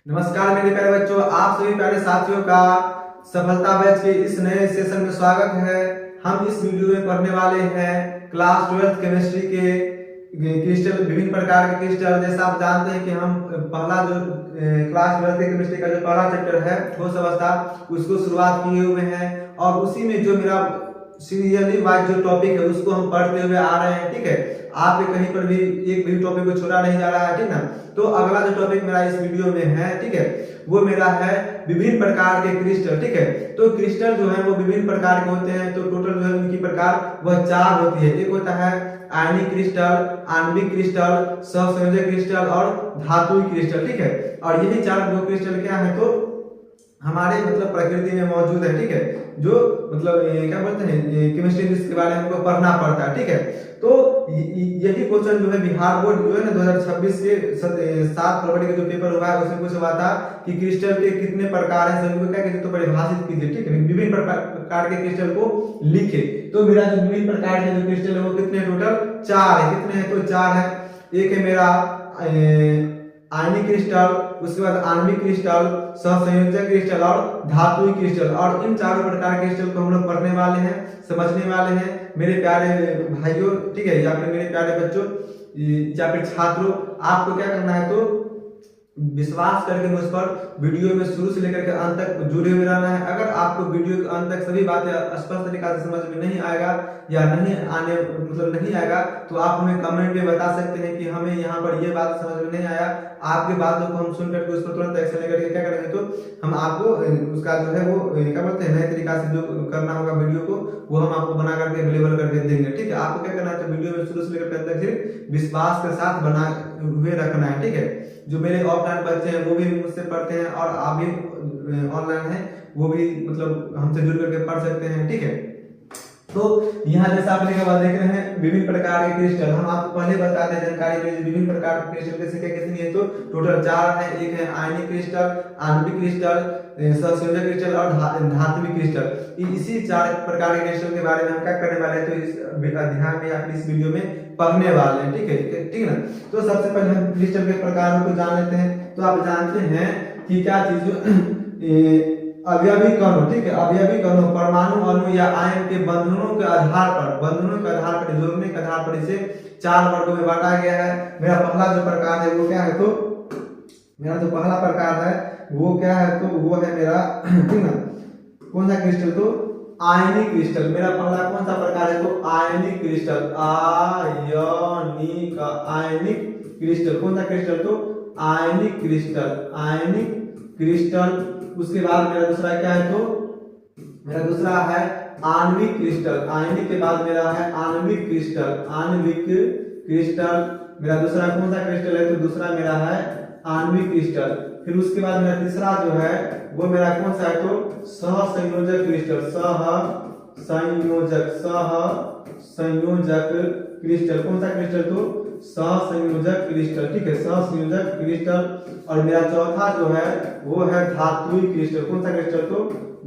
नमस्कार मेरे प्यारे बच्चों, आप सभी प्यारे साथियों का सफलता बैच के इस नए सेशन में स्वागत है। हम इस वीडियो में पढ़ने वाले हैं क्लास 12 केमिस्ट्री के क्रिस्टल, विभिन्न प्रकार के क्रिस्टल। जैसा आप जानते हैं कि हम पहला जो क्लास 12 के केमिस्ट्री का जो पहला चैप्टर है ठोस अवस्था, उसको शुरुआत किए हुए हैं और उसी में जो मेरा सीरियली वाइज जो टॉपिक है उसको हम पढ़ते हुए आ रहे हैं। ठीक है, आपके कहीं पर भी एक भी टॉपिक को छोड़ा नहीं जा रहा है। ठीक ना, तो अगला जो टॉपिक मेरा इस वीडियो में है, ठीक है, वो मेरा है विभिन्न प्रकार के क्रिस्टल। ठीक है, तो क्रिस्टल जो है वो विभिन्न प्रकार के होते हैं। तो टोटल जो है उनकी प्रकार वह 4 होती है। एक होता है आयनिक क्रिस्टल, आणविक क्रिस्टल, सहसंयोजक क्रिस्टल और धातुई क्रिस्टल। ठीक है, और यही 4 जो क्रिस्टल क्या है तो हमारे मतलब प्रकृति में मौजूद है। ठीक है, जो मतलब क्या बोलते हैं केमिस्ट्री इसके बारे में हमको पढ़ना पड़ता है। ठीक है, तो यही क्वेश्चन जो है बिहार बोर्ड जो है ना 2026 के 7 फरवरी का जो पेपर हुआ है उसमें कुछ हुआ था कि क्रिस्टल के कितने प्रकार हैं, सभी को क्या कहते हैं तो परिभाषित कीजिए। ठीक है, विभिन्न प्रकार के क्रिस्टल को लिखे। तो मेरा जो विभिन्न प्रकार के जो क्रिस्टल है वो कितने टोटल 4 है। कितने हैं तो 4 है। एक है मेरा आयनिक क्रिस्टल, उसके बाद आणविक क्रिस्टल, सहसंयोजक क्रिस्टल और धातुई क्रिस्टल। और इन चारों प्रकार के क्रिस्टल को हम लोग पढ़ने वाले हैं, समझने वाले हैं मेरे प्यारे भाइयों। ठीक है, या फिर मेरे प्यारे बच्चों या फिर छात्रों, आपको क्या करना है तो विश्वास करके मुझ पर वीडियो में शुरू से लेकर के अंत तक जुड़े हुए रहना है। अगर आपको वीडियो के अंत तक सभी बातें स्पष्ट तरीके से समझ में नहीं आएगा या नहीं आने मतलब नहीं आएगा तो आप हमें कमेंट में बता सकते हैं कि हमें यहाँ पर ये बात समझ में नहीं आया। आपकी बातों को हम सुन करके उस पर तुरंत एक्शन लेकर के क्या करेंगे तो हम आपको उसका जो है वो क्या बोलते हैं नए तरीका से जो करना होगा वीडियो को वो हम आपको बना करके अवेलेबल करके देंगे। ठीक है, आपको क्या करना है तो वीडियो में शुरू से लेकर अंत तक सिर्फ विश्वास के साथ बना हुए रखना है। ठीक है, जो मेरे ऑफलाइन बच्चे हैं वो भी मुझसे पढ़ते हैं और आप भी ऑनलाइन हैं वो भी मतलब हमसे जुड़ करके पढ़ सकते हैं। ठीक है, तो यहाँ जैसा आप लिखा हुआ देख रहे हैं विभिन्न प्रकार के क्रिस्टल। हम आपको पहले बताते हैं जानकारी में विभिन्न प्रकार के क्रिस्टल की संख्या कितनी है तो टोटल 4 है। एक है आयनिक क्रिस्टल, आणविक क्रिस्टल, सहसंयोजक क्रिस्टल और धात्विक क्रिस्टल। इसी 4 प्रकार के क्रिस्टल के बारे में हम क्या करने वाले हैं तो इस ध्यान में या फिर इस वीडियो में पढ़ने वाले हैं। ठीक है, ठीक है ना। तो सबसे पहले हम क्रिस्टल के प्रकारों को जान लेते हैं। तो आप जानते हैं कि क्या चीज अवयवी कणों, ठीक है, अवयवी कणों परमाणु अणु या आयन के बंधनों के आधार पर जोड़ने के आधार पर इसे 4 वर्गों में बांटा गया है। मेरा पहला जो प्रकार है वो क्या है तो मेरा जो पहला प्रकार है वो क्या है तो वो है मेरा ठीक ना कौन सा क्रिस्टल तो आयनिक क्रिस्टल। मेरा पहला कौन सा प्रकार है तो आयनिक क्रिस्टल। आयनिक क्रिस्टल कौन सा क्रिस्टल तो आयनिक क्रिस्टल। उसके बाद मेरा दूसरा क्या है तो मेरा दूसरा है आणविक क्रिस्टल। आयनिक के बाद मेरा है आणविक क्रिस्टल। मेरा दूसरा कौन सा क्रिस्टल है तो दूसरा मेरा है आणविक क्रिस्टल। फिर उसके बाद मेरा तीसरा जो है वो मेरा कौन सा है तो सहसंयोजक क्रिस्टल। सहसंयोजक क्रिस्टल कौन सा क्रिस्टल तो सहसंयोजक क्रिस्टल। ठीक है, सहसंयोजक क्रिस्टल। और मेरा चौथा जो है वो है धातुई क्रिस्टल। कौन सा क्रिस्टल तो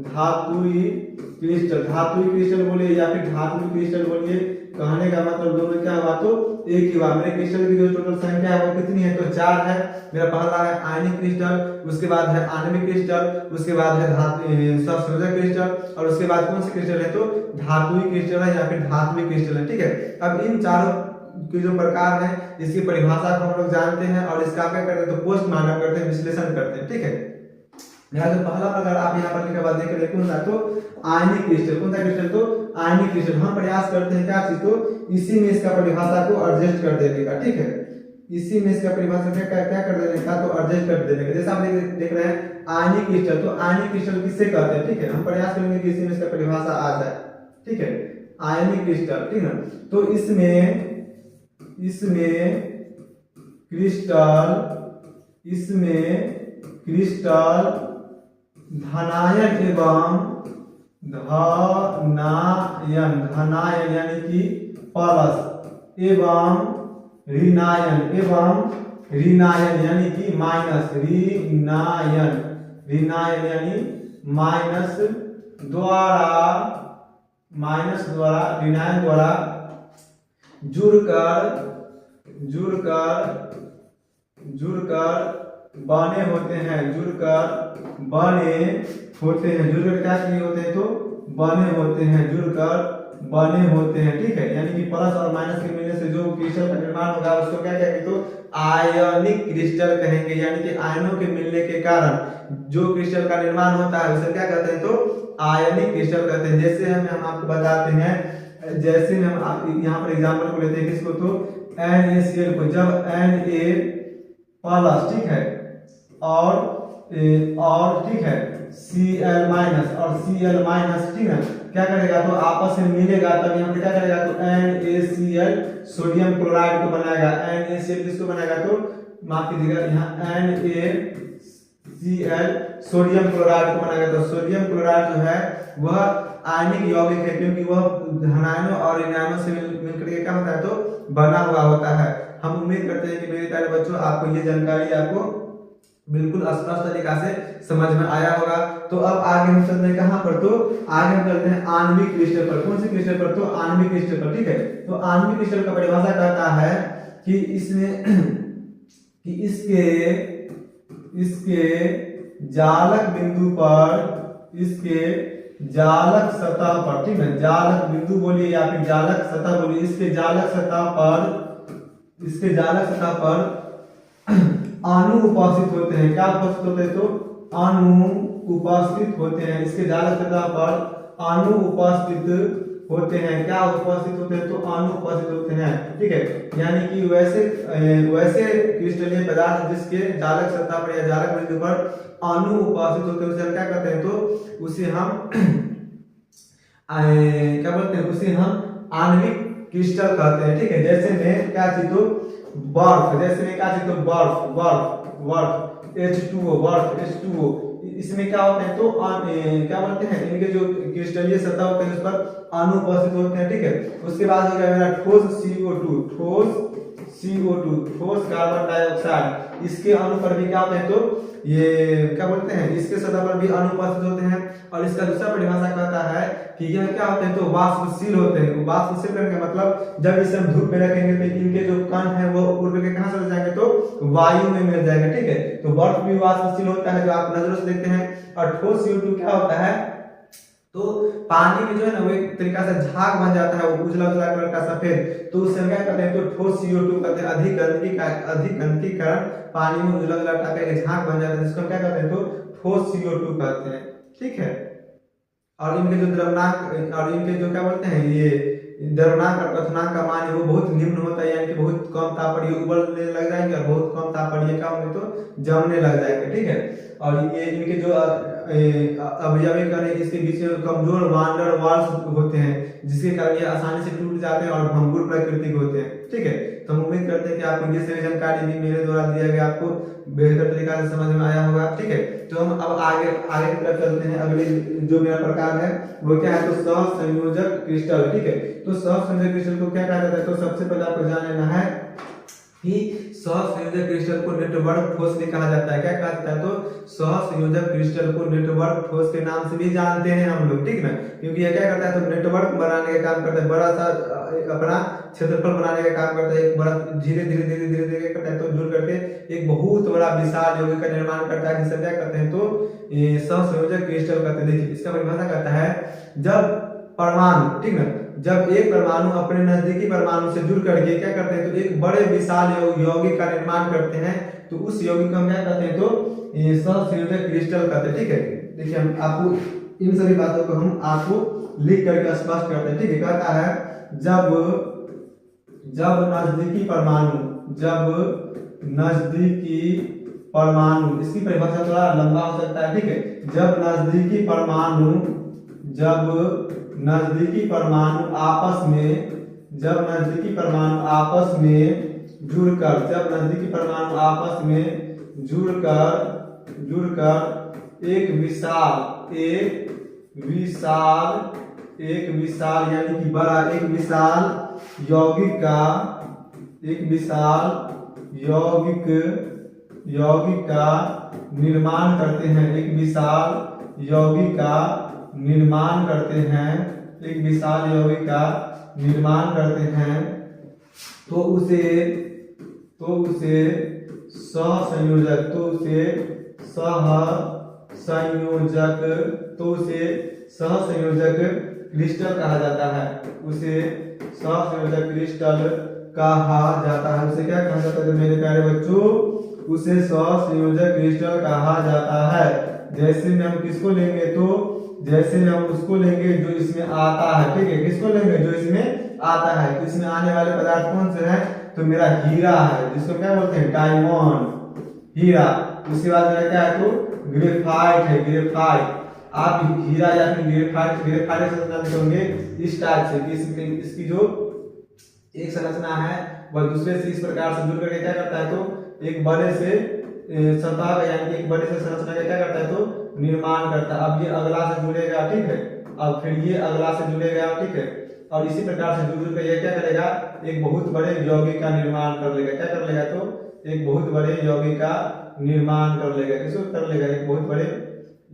धातुई क्रिस्टल बोलिए या फिर धातुई क्रिस्टल बोलिए, कहने का मतलब दोनों क्या हुआ तो एक ही हुआ। मेरे क्रिस्टल की जो टोटल संख्या है वो कितनी है तो 4 है। मेरा पहला है आयनिक क्रिस्टल, उसके बाद है आणविक क्रिस्टल, उसके बाद है सहसंयोजक क्रिस्टल और उसके बाद कौन सा क्रिस्टल है तो धातुई क्रिस्टल है या फिर धात्विक क्रिस्टल है। ठीक है, अब इन चारों के जो प्रकार है इसकी परिभाषा को हम लोग जानते हैं और इसका क्या करते हैं तो पोस्टमार्टम करते हैं, विश्लेषण करते हैं। ठीक है, मेरा जो पहला प्रकार आप यहाँ पर लिखा हुआ देख रहे हैं कौन सा तो आयनिक क्रिस्टल। कौन सा क्रिस्टल तो आयनिक क्रिस्टल। हम प्रयास करते हैं क्या चीज तो इसी में इसका परिभाषा को एडजस्ट कर देने का। ठीक है, इसी में इसका परिभाषा क्या कर देने का तो एडजस्ट कर देने का। जैसा आप देख रहे हैं आयनिक क्रिस्टल, तो आयनिक क्रिस्टल किससे कहते हैं। ठीक है, हम प्रयास करेंगे कि इसी में इसका परिभाषा आ जाए। ठीक है, आयनिक क्रिस्टल, ठीक है, तो इसमें क्रिस्टल धनायन एवं धनायन यानी कि प्लस एवं ऋणायन यानी कि माइनस। ऋणायन यानी माइनस द्वारा ऋणायन द्वारा जुड़कर बने होते हैं, जुड़कर बने होते हैं, जुड़कर क्या किए होते हैं तो बने होते हैं, जुड़कर बने होते हैं। ठीक है, यानी कि प्लस और माइनस के मिलने से जो क्रिस्टल का निर्माण होगा उसको क्या कहेंगे तो आयनिक क्रिस्टल कहेंगे। यानी कि आयनों के मिलने के कारण जो क्रिस्टल का निर्माण होता है उसे क्या कहते हैं तो आयनिक क्रिस्टल कहते हैं। जैसे हम आपको बताते हैं, जैसे हम आप यहाँ पर एग्जांपल को लेते हैं किसको तो NaCl को, जब Na ठीक है और ठीक है Cl माइनस और Cl माइनस, ठीक है, क्या करेगा तो आपस में मिलेगा, तब यहाँ पे क्या करेगा तो NaCl सोडियम क्लोराइड को बनाएगा। NaCl किसको बनाएगा तो माफ कीजिएगा, यहाँ NaCl सोडियम क्लोराइड को बनाएगा। तो सोडियम क्लोराइड जो है वह आयनिक यौगिक है, क्योंकि वह धनायनों और ऋणायनों से मिलकर के क्या होता है तो बना हुआ होता है। हम उम्मीद करते हैं कि मेरे प्यारे बच्चों आपको ये जानकारी आपको बिल्कुल स्पष्ट तरीका से समझ में आया होगा। तो अब आगे हम चलते हैं कहां पर तो आगे हम चलते हैं आणविक क्रिस्टल पर। कौन से क्रिस्टल पर तो आणविक क्रिस्टल पर। ठीक है, तो आणविक क्रिस्टल का परिभाषा कहता है कि इसमें कि इसके जालक बिंदु पर, इसके जालक सतह पर, ठीक है, जालक बिंदु बोलिए या फिर जालक सतह बोलिए, इसके जालक सतह पर अणु उपस्थित होते हैं। क्या उपस्थित होते हैं तो अणु उपस्थित होते हैं। इसके जालक सतह पर अणु उपस्थित होते हैं। क्या उपस्थित होते हैं तो अणु उपस्थित होते हैं। ठीक है, यानी कि वैसे क्रिस्टलीय पदार्थ जिसके जालक सतह पर या जालक बिंदु पर अणु उपस्थित होते हैं उसे हम क्या कहते हैं तो उसे हम क्या बोलते हैं, उसे हम आणविक क्रिस्टल कहते हैं। ठीक है, जैसे मैं क्या चीज तो बर्फ, जैसे मैं क्या चीज तो बर्फ H2O, बर्फ H2O, इसमें क्या होते हैं तो क्या बोलते हैं, इनके जो क्रिस्टलीय सतह होते हैं उस पर अणु उपस्थित होते हैं। ठीक है, उसके बाद हो गया मेरा ठोस CO2, ठोस कार्बन डाइऑक्साइड, इसके अणु पर भी क्या होते हैं तो ये क्या बोलते हैं, इसके सतह पर भी अणु उपस्थित होते हैं। और इसका दूसरा परिभाषा कहता है कि यह क्या होते हैं तो वाष्पशील होते हैं। वाष्पशील करने का मतलब जब इसे हम धूप में रखेंगे तो इनके जो कण है वो उड़ करके कहां चले जाएंगे तो वायु में मिल जाएंगे। ठीक है, तो बर्फ भी वाष्पशील होता है जो आप नजरों से देखते हैं। और ठोस CO2 क्या होता है तो पानी में जो है ना वो एक तरीका से झाग बन जाता है, वो उजला उजला कलर का सफेद, तो उसे क्या कहते हैं तो ठोस CO2 कहते हैं। अधिक गंदगी के कारण पानी में उजला उजला टाइप का झाग बन जाता है, जिसको क्या कहते हैं तो ठोस CO2 कहते हैं। ठीक है, और इनके जो द्रवनांक और इनके जो क्या बोलते हैं ये द्रवनांक और क्वथनांक का मान है वो बहुत निम्न होता है, यानी कि बहुत कम तापमानीय उबलने लग जाएंगे और बहुत कम तापमानीय क्या होंगे तो जमने लग जाएंगे। ठीक है, और ये इनके जो अवयवी कण है इसके बीच में कमजोर वांडर वाल्स होते हैं, जिसके कारण ये आसानी से टूट जाते हैं और भंगुर प्रकृति के होते हैं। ठीक है, तो हम उम्मीद करते हैं कि आपको ये सभी जानकारी भी मेरे द्वारा दिया गया आपको बेहतर तरीका से समझ में आया होगा। ठीक है, तो हम अब आगे की तरफ चलते हैं। अगले जो मेरा प्रकार है वो क्या है तो सहसंयोजक क्रिस्टल। ठीक है, तो सहसंयोजक क्रिस्टल को क्या कहा जाता है तो सबसे पहले आपको जान लेना है कि सहसंयोजक क्रिस्टल को नेटवर्क ठोस भी कहा जाता है। क्या कहा जाता है तो सहसंयोजक क्रिस्टल को नेटवर्क ठोस के नाम से भी जानते हैं हम लोग। ठीक ना, क्योंकि ये क्या करता है तो नेटवर्क बनाने का काम करता है, बड़ा सा अपना क्षेत्रफल बनाने का काम करता है, एक बड़ा धीरे धीरे करता है तो जुड़ करके एक बहुत बड़ा विशाल यौगिक का निर्माण करता है, जिसे क्या कहते हैं तो सहसंयोजक क्रिस्टल कहते हैं। देखिए इसका परिभाषा कहता है जब परमाणु, ठीक ना, जब एक परमाणु अपने नजदीकी परमाणु से जुड़ करके क्या करते हैं तो एक बड़े विशाल यौगिक का निर्माण करते हैं, तो उस यौगिक को हम क्या कहते हैं तो सहसंयोजक क्रिस्टल कहते हैं। ठीक है, देखिए हम आपको इन सभी बातों को हम आपको लिख करके स्पष्ट करते हैं। ठीक है, कहता है जब नजदीकी परमाणु, इसकी परिभाषा थोड़ा लंबा हो सकता है। ठीक है, जब नजदीकी परमाणु आपस में जुड़कर एक विशाल यानी कि बड़ा एक विशाल यौगिक का निर्माण करते हैं। एक विशाल यौगिक का निर्माण करते हैं तो उसे सहसंयोजक, तो उसे सहसंयोजक, तो उसे सहसंयोजक क्रिस्टल कहा जाता है। उसे सहसंयोजक क्रिस्टल कहा जाता है। उसे क्या कहा जाता है मेरे प्यारे बच्चों? उसे सहसंयोजक क्रिस्टल कहा जाता है। जैसे में हम किसको लेंगे? तो जैसे में हम उसको लेंगे जो इसमें आता है, ठीक है। किसको लेंगे? जो इसमें आता है। तो इसमें आने वाले पदार्थ कौन से हैं? तो मेरा हीरा है, जिसको क्या बोलते हैं? डायमंड, हीरा। उसके बाद मेरा क्या है? तो ग्रेफाइट है, ग्रेफाइट। आप हीरा या फिर ग्रेफाइट से संरचना लिखोगे इस टाइप से कि इसकी जो एक संरचना है वह दूसरे से इस प्रकार से जुड़ करके क्या करता है? तो एक बड़े से सतह यानी कि एक बड़े से संरचना का क्या करता है? तो निर्माण करता है। अब ये अगला से जुड़ेगा, ठीक है। अब फिर ये अगला से जुड़ेगा, ठीक है। और इसी प्रकार से जुड़ कर ये क्या करेगा? एक बहुत बड़े यौगिक का निर्माण कर लेगा। क्या कर लेगा? तो एक बहुत बड़े यौगिक का निर्माण कर लेगा। किसको कर लेगा? एक बहुत बड़े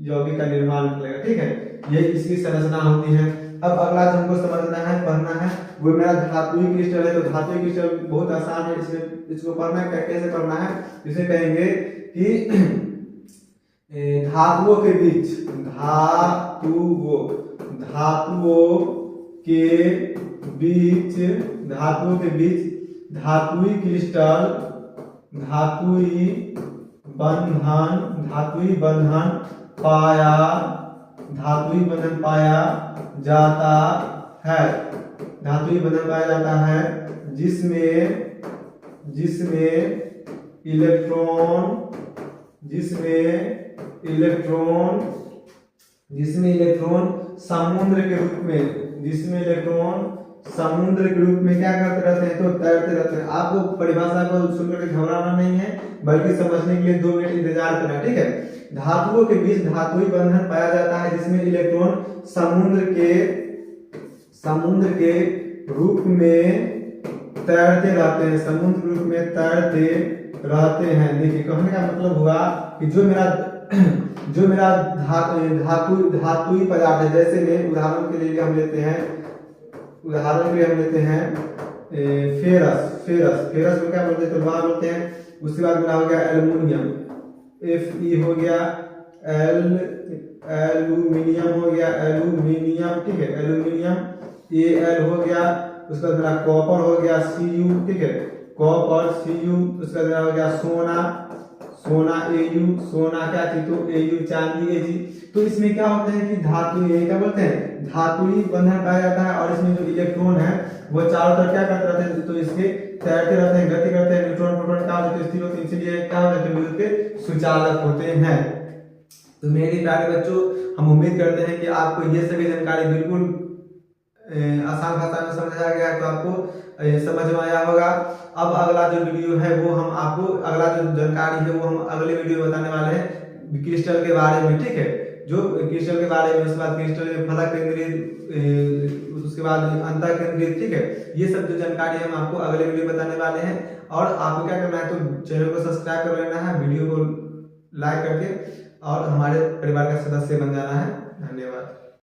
यौगिक का निर्माण कर लेगा, ठीक है। ये इसकी संरचना होती है। अब अगला जो हमको समझना है, पढ़ना है, वो मेरा धातुई क्रिस्टल है। तो धातुई क्रिस्टल बहुत आसान है, इसको पढ़ना कैसे पढ़ना है? इसे कहेंगे कि धातुओं के बीच, धातुओं के बीच धातुई क्रिस्टल, धातुई बंधन पाया जाता है। धातुई बंधन पाया जाता है जिसमें इलेक्ट्रॉन समुद्र के रूप में क्या करते रहते हैं? तो तैरते रहते हैं। आपको परिभाषा को सुनकर के घबराना नहीं है, बल्कि समझने के लिए 2 मिनट इंतजार करना है, ठीक है। धातुओं के बीच धातुई बंधन पाया जाता है जिसमें इलेक्ट्रॉन समुद्र के रूप में तैरते रहते हैं, देखिए कहने का मतलब हुआ कि जो मेरा धातुई पदार्थ है, जैसे में उदाहरण के लिए हम लेते हैं फेरस को क्या बोलते हैं? तो लोहा बोलते हैं। उसके बाद मेरा हो गया एल्युमिनियम, Fe हो गया, एल्यूमिनियम हो गया, ठीक है, एल्यूमिनियम Al हो गया। उसके बाद मेरा कॉपर हो गया, Cu, ठीक है, कॉपर Cu। उसके बाद मेरा हो गया सोना Au, सोना क्या चीज? तो Au चांदी Ag। तो इसमें क्या होते हैं कि धातु, ये क्या बोलते हैं? धातुई बंधन पाया जाता है। और इसमें जो इलेक्ट्रॉन है वो चारों तरफ क्या करते रहते हैं? तो इसके तैरते रहते हैं, गति करते हैं। न्यूट्रॉन प्रोटॉन क्या होते हैं? स्थिर होते हैं। इसलिए क्या होते हैं? विद्युत के सुचालक होते हैं। तो मेरे प्यारे बच्चों, हम उम्मीद करते हैं कि आपको ये सभी जानकारी बिल्कुल आसान भाषा में समझ आ गया है, तो आपको समझ में आया होगा। अब अगला जो वीडियो है वो हम आपको, अगला जो जानकारी है वो हम अगले वीडियो में बताने वाले हैं क्रिस्टल के बारे में, ठीक है। जो क्रिस्टल के बारे में, उसके बाद क्रिस्टल में फलक केंद्रित, उसके बाद अंतः केंद्रित, ठीक है। ये सब जो जानकारी हम आपको अगले वीडियो में बताने वाले हैं। और आपको क्या करना है? तो चैनल को सब्सक्राइब कर लेना है, वीडियो को लाइक करके, और हमारे परिवार का सदस्य बन जाना है। धन्यवाद।